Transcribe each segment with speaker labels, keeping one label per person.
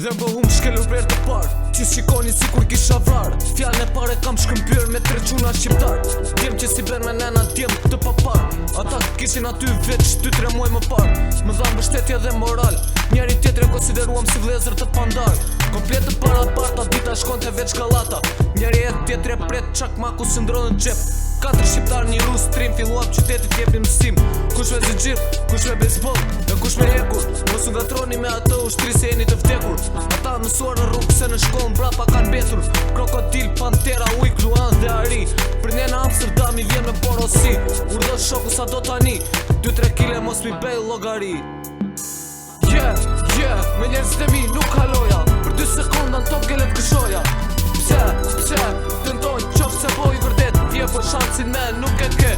Speaker 1: Dhe më hum shkelur për të parë që shikoni si kur kisha vrarë. Fjallën e pare kam shkëmpyrë me 3 quna shqiptar. Djem që si ben me nena djem të papar. Ata kishin aty veç 2-3 muaj më parë. Më dhanë mbështetje dhe moral. Njeri tjetër e konsideruam si vlezër të pandar. Komplet të para parta dita shkon të veç galata. Njeri e tjetër e pret qak maku së ndronë në gjep. 4 shqiptar një rus trim filluam qytetit jepim mësim. Kush me zëgjir, kush me baseball e kush me hekur. Mos u ngatroni me ato ushtri se jeni të vdekur. Ata mësuar në rrugë se në shkollë mbrapa kanë betur. Krokodil, pantera, ujk, luan dhe ari. Për një në Amsterdam i vjen me porosi. Urdo shoku sa do tani 2-3 kile mos mi bej logari. Me njerës të mi nuk haloja. Për 2 sekonda në top gelet këshoja. Pse, tëndojnë qofë se po i vërdet. Vje për shansin me nuk e ke.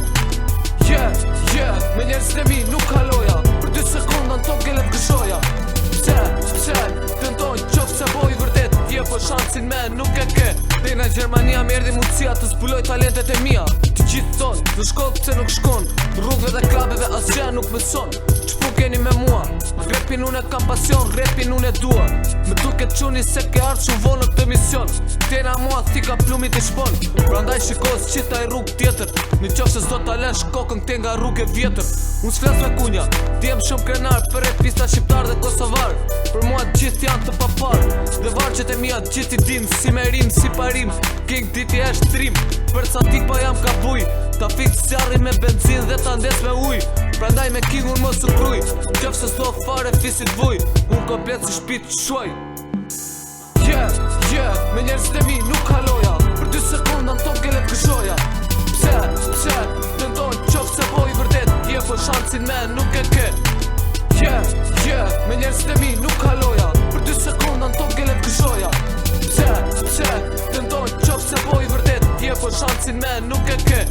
Speaker 1: Me njerës të mi nuk haloja. Për 2 sekonda në top gelet këshoja. Pse, tëndojnë qofë se po i vërdet. Vje për shansin me nuk e ke. Dhe në Gjermania më erdhi mundësia të zbuloj talentet e mia. Të gjithë thonë, në shkollë pse nuk shkon. Rrugëve dhe klabeve asgjë nuk mëson. Ç'po keni me mua? Repin unë e kam pasion, repin unë e dua. Më duket quni se ke ardhë shumë vonë në këtë mision. Tena mua thika plumit i shpon. Prandaj shikos qitaj rrugë tjetër. Në qofë se s'do ta lësh kokën këte nga rrugë e vjetër. Unë s'flas me kunja, djem shumë krenar për rap pista shqiptar dhe kosovar. Për mua gjithë janë të papar. Dhe varqet e mia gjithë i din si me rim, si parim. King diti e shtrim. Për sa tik pa jam ka buj. Ta fik sjarri me benzin dhe ta ndes me uj. Prandaj me king unë mos u kruj. Qofë se s'do fare fisit vuj. Unë komplet si shpit shuaj. Me njerës të mi nuk haloja. Për 2 sekonda në top gelet këshoja. Pse, tëndojnë qofë se po i vërdet. Vje për shansin me nuk e ke. Me njerës të mi nuk haloja. Për 2 sekonda në top gelet këshoja. Pse, tëndojnë qofë se po i vërdet. Vje për shansin me nuk e ke.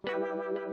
Speaker 2: La la la la.